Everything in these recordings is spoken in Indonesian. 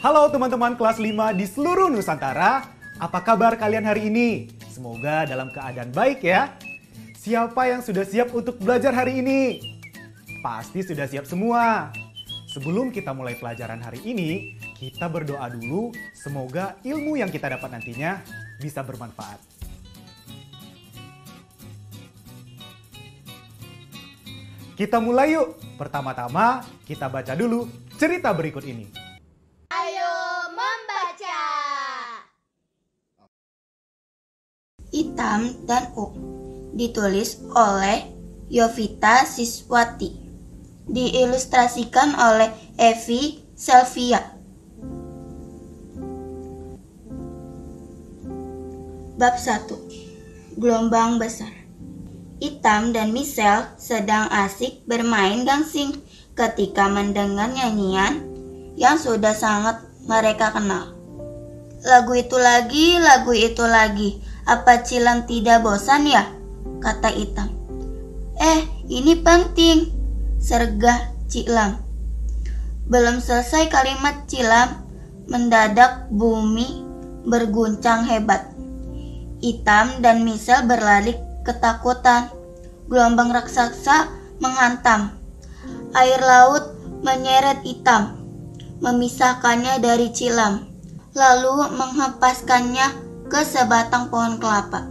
Halo teman-teman kelas 5 di seluruh Nusantara, apa kabar kalian hari ini? Semoga dalam keadaan baik ya. Siapa yang sudah siap untuk belajar hari ini? Pasti sudah siap semua. Sebelum kita mulai pelajaran hari ini, kita berdoa dulu semoga ilmu yang kita dapat nantinya bisa bermanfaat. Kita mulai yuk. Pertama-tama kita baca dulu cerita berikut ini. Ayo membaca. Itam dan U ditulis oleh Yovita Siswati, diilustrasikan oleh Evi Selvia. Bab 1. Gelombang besar. Itam dan Michelle sedang asik bermain gangsing ketika mendengar nyanyian yang sudah sangat mereka kenal. Lagu itu lagi, apa Cilam tidak bosan ya? Kata Itam. Ini penting, sergah Cilam. Belum selesai kalimat Cilam, mendadak bumi berguncang hebat. Itam dan Michelle berlari ketakutan. Gelombang raksasa menghantam. Air laut menyeret Itam, memisahkannya dari Cilam, lalu menghempaskannya ke sebatang pohon kelapa.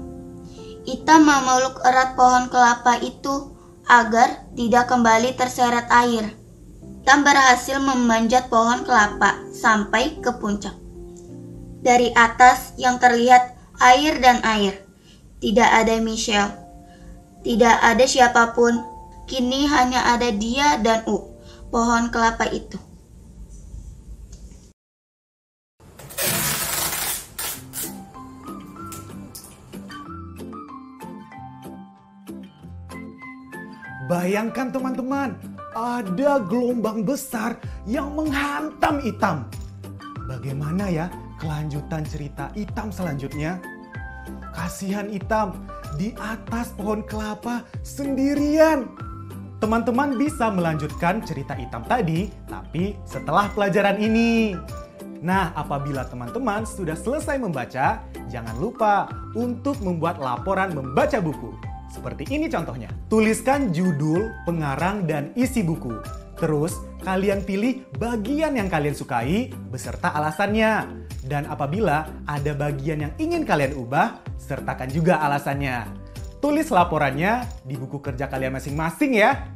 Itam memeluk erat pohon kelapa itu agar tidak kembali terseret air. Itam berhasil memanjat pohon kelapa sampai ke puncak. Dari atas yang terlihat air dan air. Tidak ada Michelle, tidak ada siapapun. Kini hanya ada dia dan U, pohon kelapa itu. Bayangkan teman-teman, ada gelombang besar yang menghantam Itam. Bagaimana ya kelanjutan cerita Itam selanjutnya? Kasihan Itam di atas pohon kelapa sendirian. Teman-teman bisa melanjutkan cerita Itam tadi, tapi setelah pelajaran ini. Nah, apabila teman-teman sudah selesai membaca, jangan lupa untuk membuat laporan membaca buku. Seperti ini contohnya. Tuliskan judul, pengarang, dan isi buku. Terus, kalian pilih bagian yang kalian sukai beserta alasannya. Dan apabila ada bagian yang ingin kalian ubah, sertakan juga alasannya. Tulis laporannya di buku kerja kalian masing-masing ya.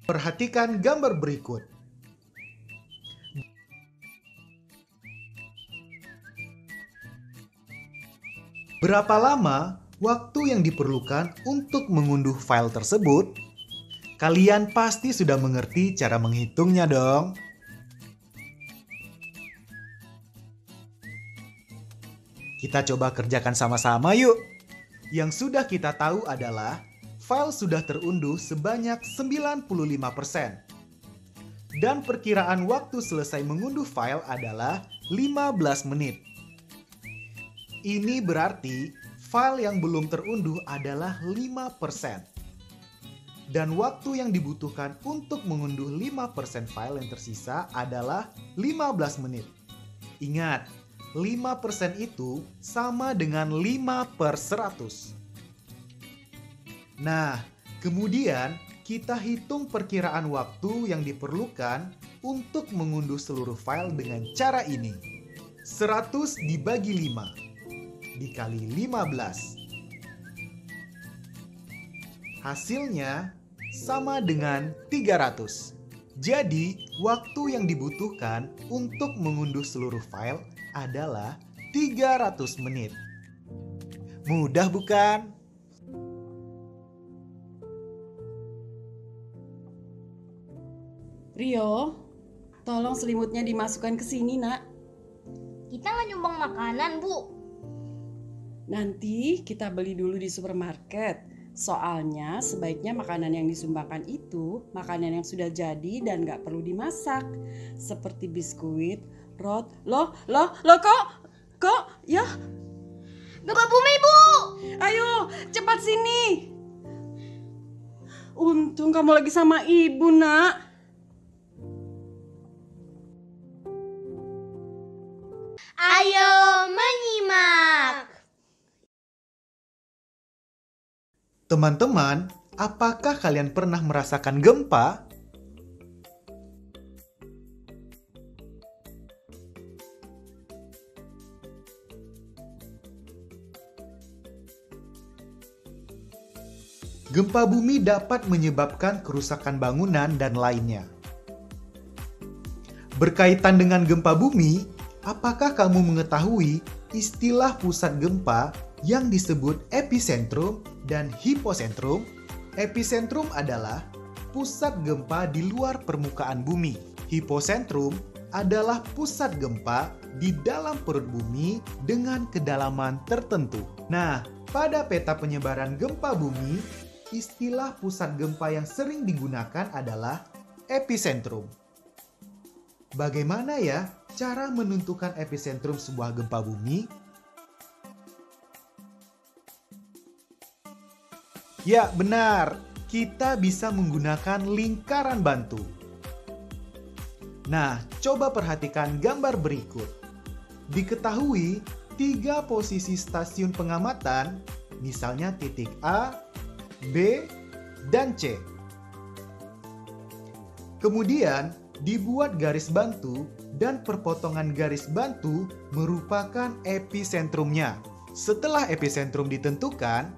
Perhatikan gambar berikut. Berapa lama waktu yang diperlukan untuk mengunduh file tersebut? Kalian pasti sudah mengerti cara menghitungnya dong. Kita coba kerjakan sama-sama yuk. Yang sudah kita tahu adalah file sudah terunduh sebanyak 95%. Dan perkiraan waktu selesai mengunduh file adalah 15 menit. Ini berarti file yang belum terunduh adalah 5%. Dan waktu yang dibutuhkan untuk mengunduh 5% file yang tersisa adalah 15 menit. Ingat, 5% itu sama dengan 5/100. Nah, kemudian kita hitung perkiraan waktu yang diperlukan untuk mengunduh seluruh file dengan cara ini. 100 dibagi 5 dikali 15. Hasilnya sama dengan 300. Jadi, waktu yang dibutuhkan untuk mengunduh seluruh file adalah 300 menit. Mudah bukan? Rio, tolong selimutnya dimasukkan ke sini, Nak. Kita nggak nyumbang makanan, Bu. Nanti kita beli dulu di supermarket. Soalnya sebaiknya makanan yang disumbangkan itu makanan yang sudah jadi dan gak perlu dimasak. Seperti biskuit, Loh, kok, ya? Gempa bumi, Bu! Ayo, cepat sini. Untung kamu lagi sama ibu, Nak. Ayo menyimak. Teman-teman, apakah kalian pernah merasakan gempa? Gempa bumi dapat menyebabkan kerusakan bangunan dan lainnya. Berkaitan dengan gempa bumi, apakah kamu mengetahui istilah pusat gempa yang disebut epicentrum dan hiposentrum? Epicentrum adalah pusat gempa di luar permukaan bumi. Hiposentrum adalah pusat gempa di dalam perut bumi dengan kedalaman tertentu. Nah, pada peta penyebaran gempa bumi, istilah pusat gempa yang sering digunakan adalah epicentrum. Bagaimana ya cara menentukan epicentrum sebuah gempa bumi? Ya, benar. Kita bisa menggunakan lingkaran bantu. Nah, coba perhatikan gambar berikut. Diketahui 3 posisi stasiun pengamatan, misalnya titik A, B, dan C. Kemudian, dibuat garis bantu dan perpotongan garis bantu merupakan episentrumnya. Setelah epicentrum ditentukan,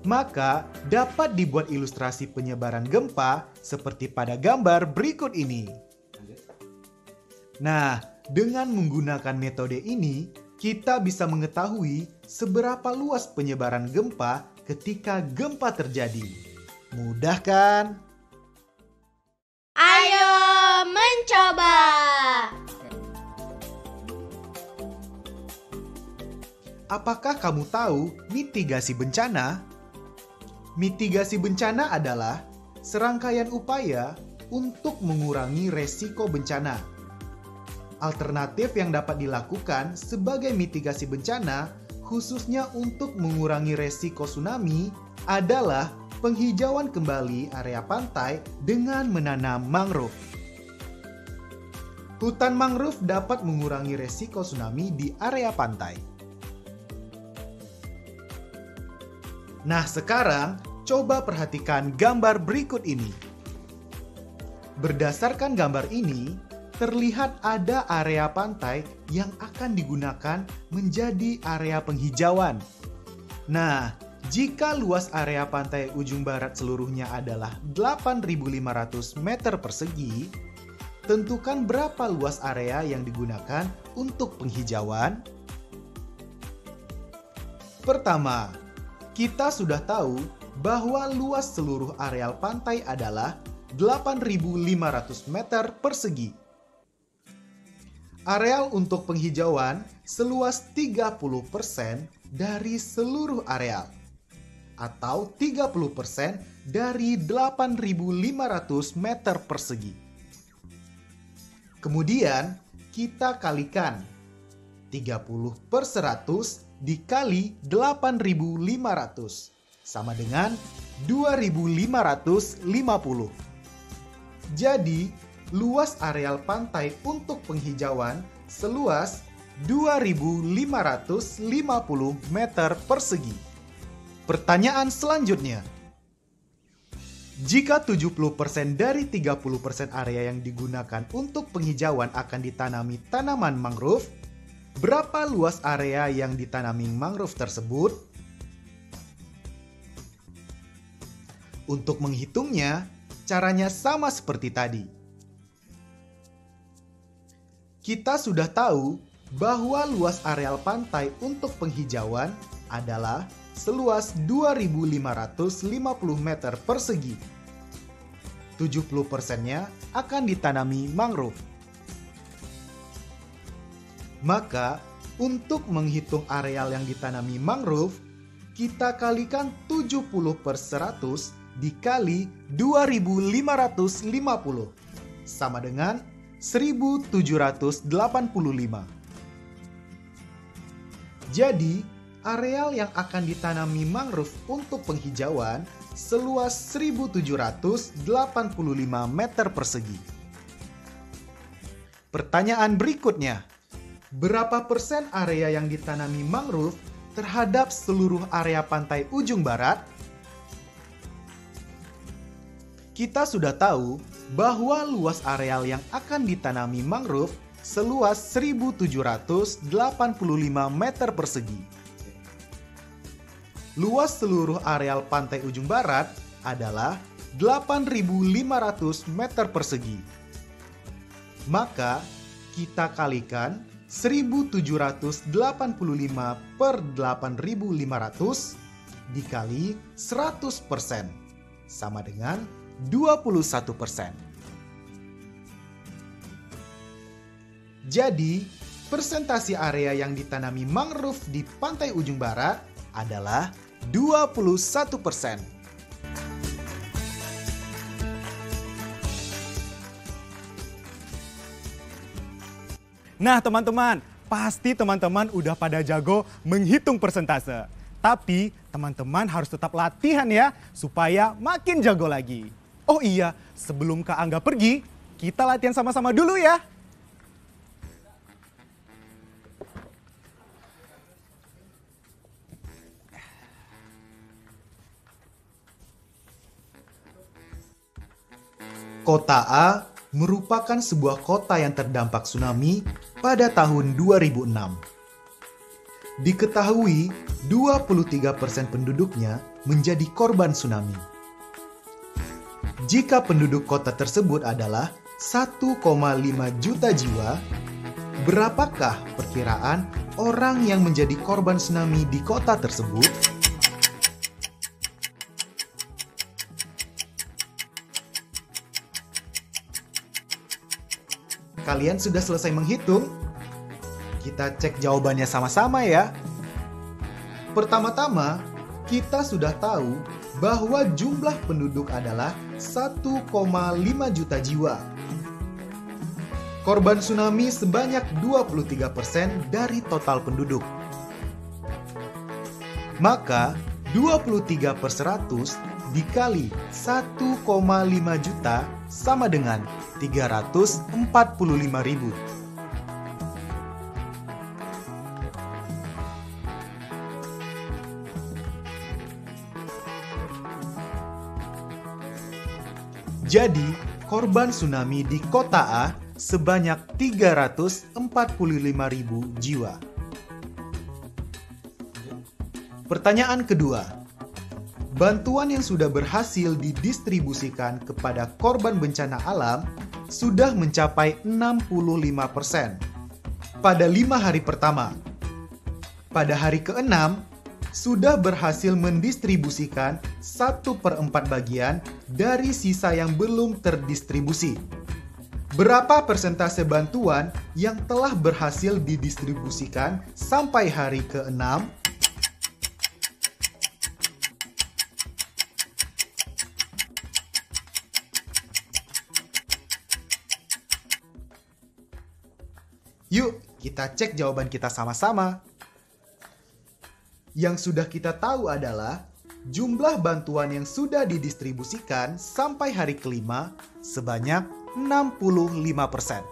maka dapat dibuat ilustrasi penyebaran gempa seperti pada gambar berikut ini. Nah, dengan menggunakan metode ini, kita bisa mengetahui seberapa luas penyebaran gempa ketika gempa terjadi. Mudah kan? Ayo mencoba. Apakah kamu tahu mitigasi bencana? Mitigasi bencana adalah serangkaian upaya untuk mengurangi resiko bencana. Alternatif yang dapat dilakukan sebagai mitigasi bencana, khususnya untuk mengurangi resiko tsunami, adalah penghijauan kembali area pantai dengan menanam mangrove. Hutan mangrove dapat mengurangi resiko tsunami di area pantai. Nah, sekarang coba perhatikan gambar berikut ini. Berdasarkan gambar ini, terlihat ada area pantai yang akan digunakan menjadi area penghijauan. Nah, Jika luas area pantai ujung barat seluruhnya adalah 8.500 meter persegi, tentukan berapa luas area yang digunakan untuk penghijauan. Pertama, kita sudah tahu bahwa luas seluruh areal pantai adalah 8.500 meter persegi. Areal untuk penghijauan seluas 30% dari seluruh areal, atau 30% dari 8.500 meter persegi. Kemudian kita kalikan 30/100 dikali 8.500 sama dengan 2.550. Jadi, luas areal pantai untuk penghijauan seluas 2.550 meter persegi. Pertanyaan selanjutnya. Jika 70% dari 30% area yang digunakan untuk penghijauan akan ditanami tanaman mangrove, berapa luas area yang ditanami mangrove tersebut? Untuk menghitungnya, caranya sama seperti tadi. Kita sudah tahu bahwa luas areal pantai untuk penghijauan adalah seluas 2.550 meter persegi. 70%-nya akan ditanami mangrove. Maka, untuk menghitung areal yang ditanami mangrove, kita kalikan 70/100 dikali 2.550 sama dengan 1.785. Jadi, areal yang akan ditanami mangrove untuk penghijauan seluas 1.785 meter persegi. Pertanyaan berikutnya, berapa persen area yang ditanami mangrove terhadap seluruh area pantai ujung barat? Kita sudah tahu bahwa luas areal yang akan ditanami mangrove seluas 1.785 meter persegi. Luas seluruh areal pantai ujung barat adalah 8.500 meter persegi. Maka, kita kalikan 1.785 per 8.500 dikali 100% sama dengan 21%. Jadi, persentase area yang ditanami mangrove di pantai ujung barat adalah 21%. Nah teman-teman, pasti teman-teman udah pada jago menghitung persentase. Tapi teman-teman harus tetap latihan ya, supaya makin jago lagi. Oh iya, sebelum Kak Angga pergi, kita latihan sama-sama dulu ya. Kota A merupakan sebuah kota yang terdampak tsunami pada tahun 2006. Diketahui 23% penduduknya menjadi korban tsunami. Jika penduduk kota tersebut adalah 1,5 juta jiwa, berapakah perkiraan orang yang menjadi korban tsunami di kota tersebut? Kalian sudah selesai menghitung? Kita cek jawabannya sama-sama ya. Pertama-tama, kita sudah tahu bahwa jumlah penduduk adalah 1,5 juta jiwa. Korban tsunami sebanyak 23% dari total penduduk. Maka 23/100 dikali 1,5 juta sama dengan 345.000. Jadi, korban tsunami di kota A sebanyak 345.000 jiwa. Pertanyaan kedua, bantuan yang sudah berhasil didistribusikan kepada korban bencana alam sudah mencapai 65% pada 5 hari pertama. Pada hari ke-6, sudah berhasil mendistribusikan 1/4 bagian dari sisa yang belum terdistribusi. Berapa persentase bantuan yang telah berhasil didistribusikan sampai hari ke-6? Yuk, kita cek jawaban kita sama-sama. Yang sudah kita tahu adalah jumlah bantuan yang sudah didistribusikan sampai hari ke-5 sebanyak 65%.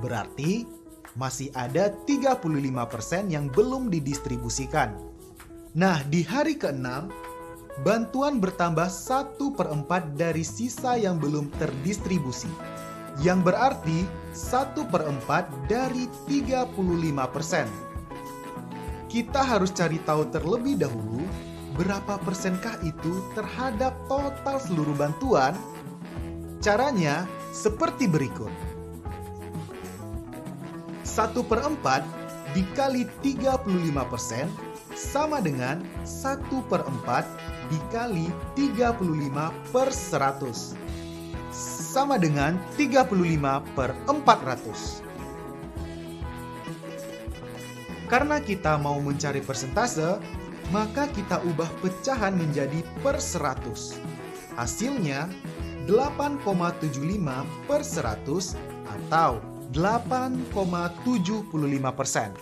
Berarti masih ada 35% yang belum didistribusikan. Nah, di hari ke-6, bantuan bertambah 1/4 dari sisa yang belum terdistribusi. Yang berarti 1/4 dari 35%. Kita harus cari tahu terlebih dahulu berapa persenkah itu terhadap total seluruh bantuan. Caranya seperti berikut. 1/4 dikali 35% sama dengan 1/4 dikali 35/100. Sama dengan 35/400. Karena kita mau mencari persentase, maka kita ubah pecahan menjadi per 100. Hasilnya 8,75/100 atau 8,75%.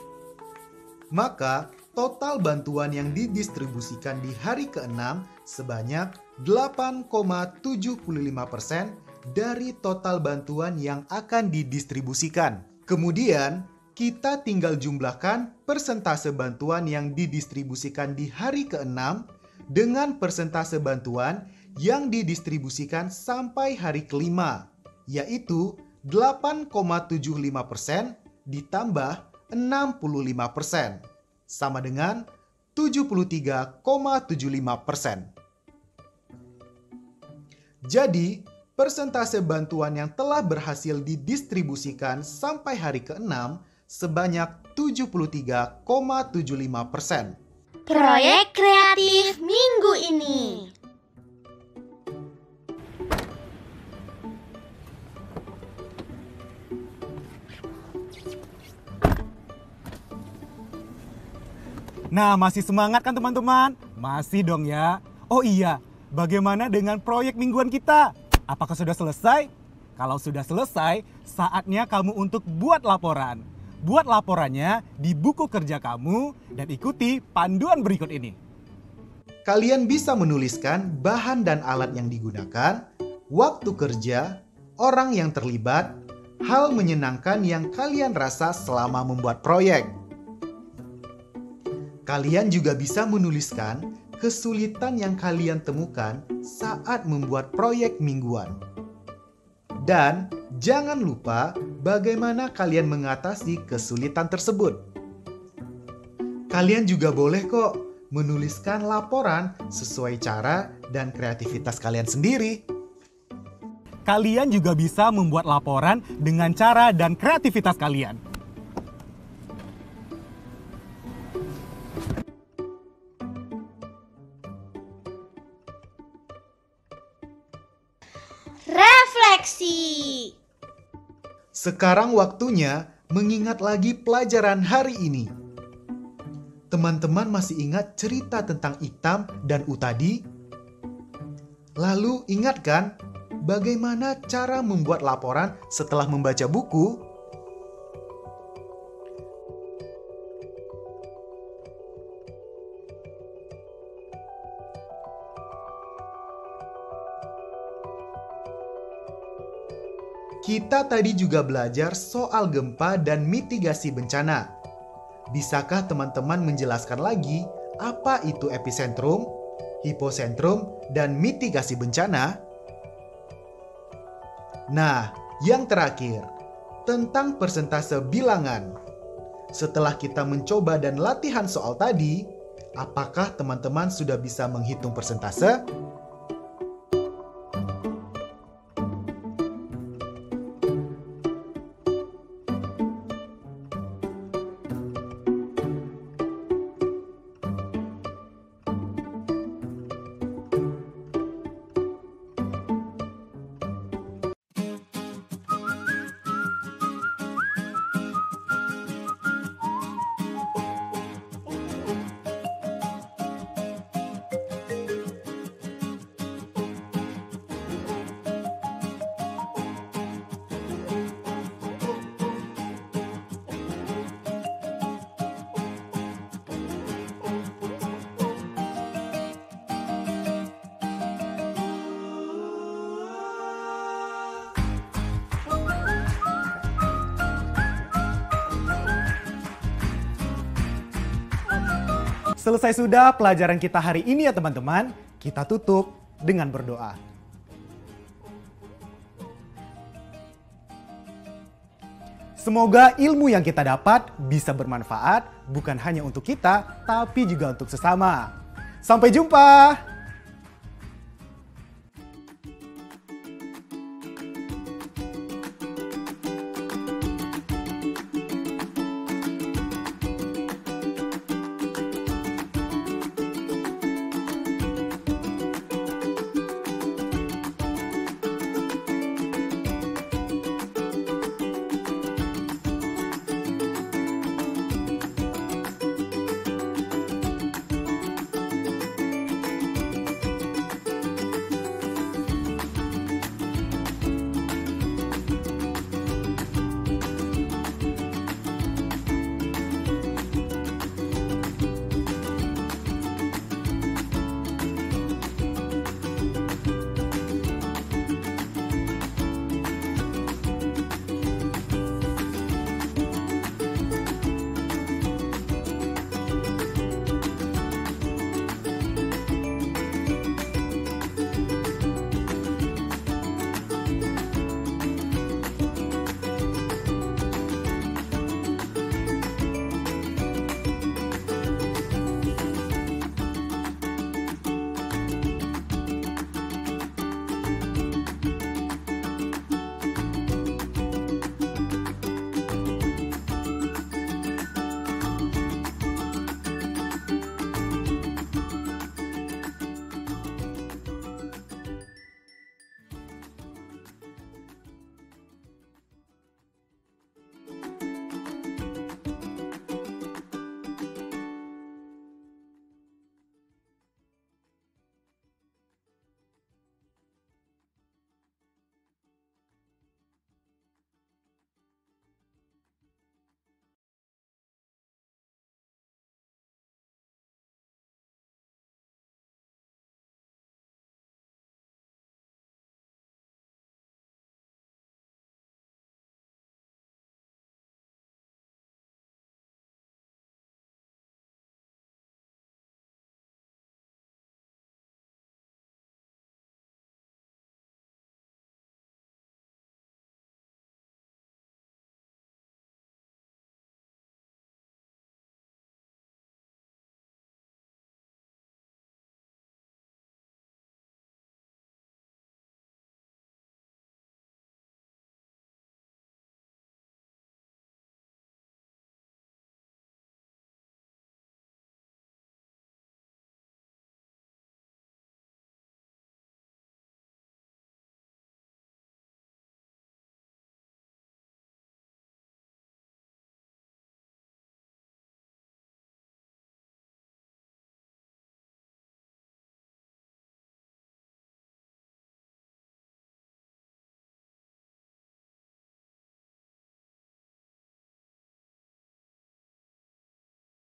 Maka total bantuan yang didistribusikan di hari ke-6 sebanyak 8,75% dari total bantuan yang akan didistribusikan. Kemudian, kita tinggal jumlahkan persentase bantuan yang didistribusikan di hari ke-6 dengan persentase bantuan yang didistribusikan sampai hari ke-5, yaitu 8,75% ditambah 65%, sama dengan 73,75%. Jadi, persentase bantuan yang telah berhasil didistribusikan sampai hari ke-6 sebanyak 73,75%. Proyek kreatif minggu ini. Nah, masih semangat kan teman-teman? Masih dong ya. Oh iya, bagaimana dengan proyek mingguan kita? Apakah sudah selesai? Kalau sudah selesai, saatnya kamu untuk buat laporan. Buat laporannya di buku kerja kamu dan ikuti panduan berikut ini. Kalian bisa menuliskan bahan dan alat yang digunakan, waktu kerja, orang yang terlibat, hal menyenangkan yang kalian rasa selama membuat proyek. Kalian juga bisa menuliskan kesulitan yang kalian temukan saat membuat proyek mingguan. Dan jangan lupa bagaimana kalian mengatasi kesulitan tersebut. Kalian juga boleh kok menuliskan laporan sesuai cara dan kreativitas kalian sendiri. Kalian juga bisa membuat laporan dengan cara dan kreativitas kalian. Refleksi. Sekarang waktunya mengingat lagi pelajaran hari ini. Teman-teman masih ingat cerita tentang Itam dan Utadi? Lalu ingat kan bagaimana cara membuat laporan setelah membaca buku? Kita tadi juga belajar soal gempa dan mitigasi bencana. Bisakah teman-teman menjelaskan lagi apa itu epicentrum, hiposentrum, dan mitigasi bencana? Nah, yang terakhir, tentang persentase bilangan. Setelah kita mencoba dan latihan soal tadi, Apakah teman-teman sudah bisa menghitung persentase? Selesai sudah pelajaran kita hari ini ya teman-teman. Kita tutup dengan berdoa. Semoga ilmu yang kita dapat bisa bermanfaat bukan hanya untuk kita, tapi juga untuk sesama. Sampai jumpa!